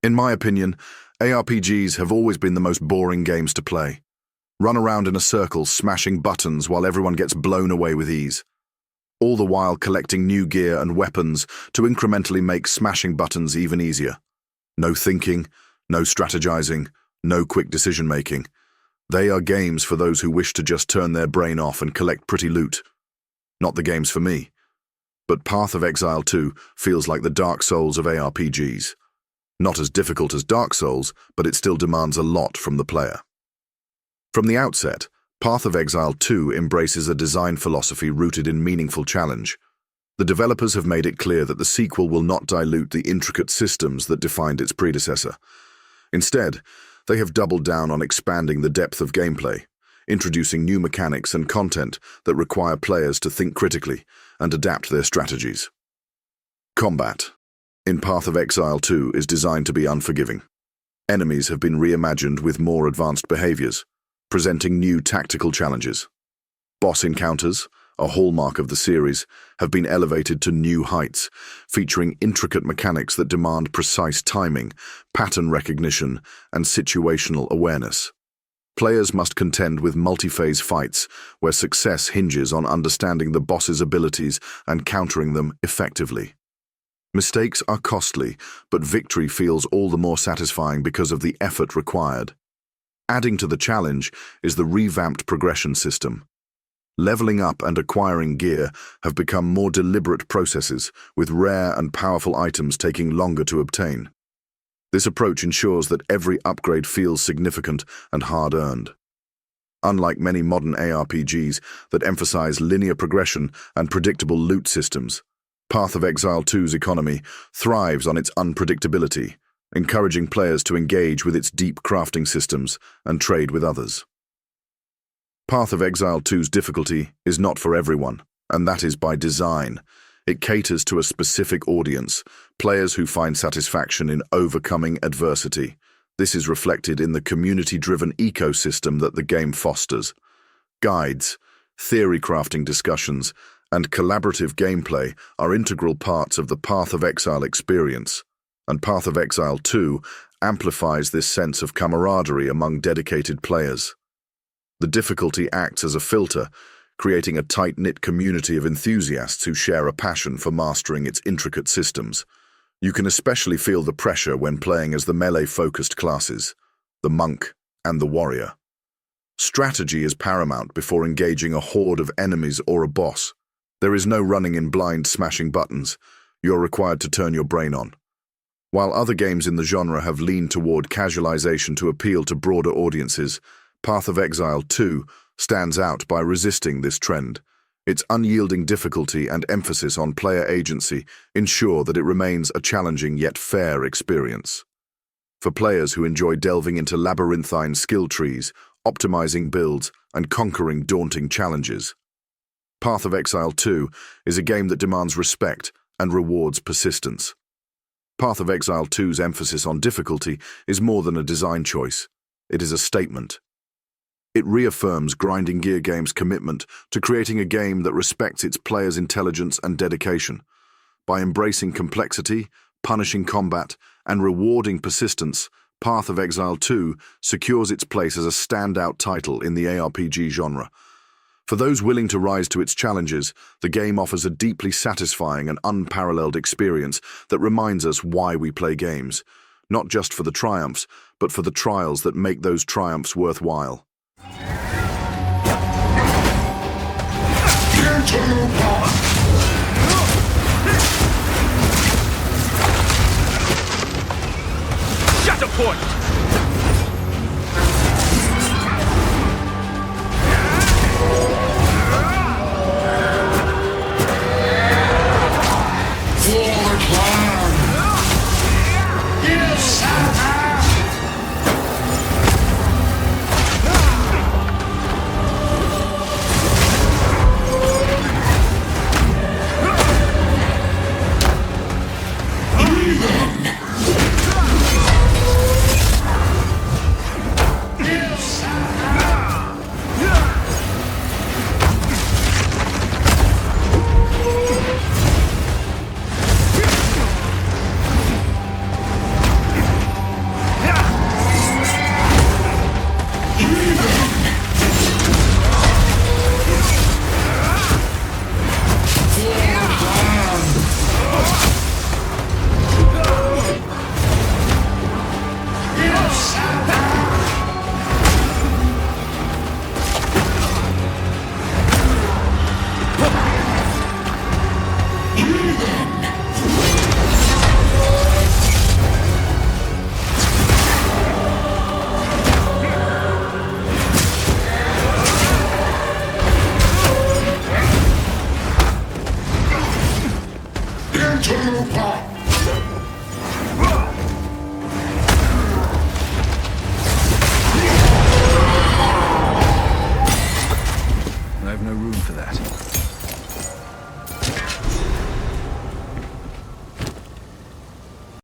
In my opinion, ARPGs have always been the most boring games to play. Run around in a circle, smashing buttons while everyone gets blown away with ease. All the while collecting new gear and weapons to incrementally make smashing buttons even easier. No thinking, no strategizing, no quick decision-making. They are games for those who wish to just turn their brain off and collect pretty loot. Not the games for me. But Path of Exile 2 feels like the Dark Souls of ARPGs. Not as difficult as Dark Souls, but it still demands a lot from the player. From the outset, Path of Exile 2 embraces a design philosophy rooted in meaningful challenge. The developers have made it clear that the sequel will not dilute the intricate systems that defined its predecessor. Instead, they have doubled down on expanding the depth of gameplay, introducing new mechanics and content that require players to think critically and adapt their strategies. Combat in Path of Exile 2 is designed to be unforgiving. Enemies have been reimagined with more advanced behaviors, presenting new tactical challenges. Boss encounters, a hallmark of the series, have been elevated to new heights, featuring intricate mechanics that demand precise timing, pattern recognition, and situational awareness. Players must contend with multi-phase fights where success hinges on understanding the boss's abilities and countering them effectively. Mistakes are costly, but victory feels all the more satisfying because of the effort required. Adding to the challenge is the revamped progression system. Leveling up and acquiring gear have become more deliberate processes, with rare and powerful items taking longer to obtain. This approach ensures that every upgrade feels significant and hard-earned. Unlike many modern ARPGs that emphasize linear progression and predictable loot systems, Path of Exile 2's economy thrives on its unpredictability, encouraging players to engage with its deep crafting systems and trade with others. Path of Exile 2's difficulty is not for everyone, and that is by design. It caters to a specific audience, players who find satisfaction in overcoming adversity. This is reflected in the community-driven ecosystem that the game fosters. Guides, theory crafting discussions, and collaborative gameplay are integral parts of the Path of Exile experience, and Path of Exile 2 amplifies this sense of camaraderie among dedicated players. The difficulty acts as a filter, creating a tight-knit community of enthusiasts who share a passion for mastering its intricate systems. You can especially feel the pressure when playing as the melee-focused classes, the monk and the warrior. Strategy is paramount before engaging a horde of enemies or a boss. There is no running in blind smashing buttons. You're required to turn your brain on. While other games in the genre have leaned toward casualization to appeal to broader audiences, Path of Exile 2 stands out by resisting this trend. Its unyielding difficulty and emphasis on player agency ensure that it remains a challenging yet fair experience. For players who enjoy delving into labyrinthine skill trees, optimizing builds, and conquering daunting challenges, Path of Exile 2 is a game that demands respect and rewards persistence. Path of Exile 2's emphasis on difficulty is more than a design choice. It is a statement. It reaffirms Grinding Gear Games' commitment to creating a game that respects its players' intelligence and dedication. By embracing complexity, punishing combat, and rewarding persistence, Path of Exile 2 secures its place as a standout title in the ARPG genre. For those willing to rise to its challenges, the game offers a deeply satisfying and unparalleled experience that reminds us why we play games, not just for the triumphs, but for the trials that make those triumphs worthwhile. Shut the point!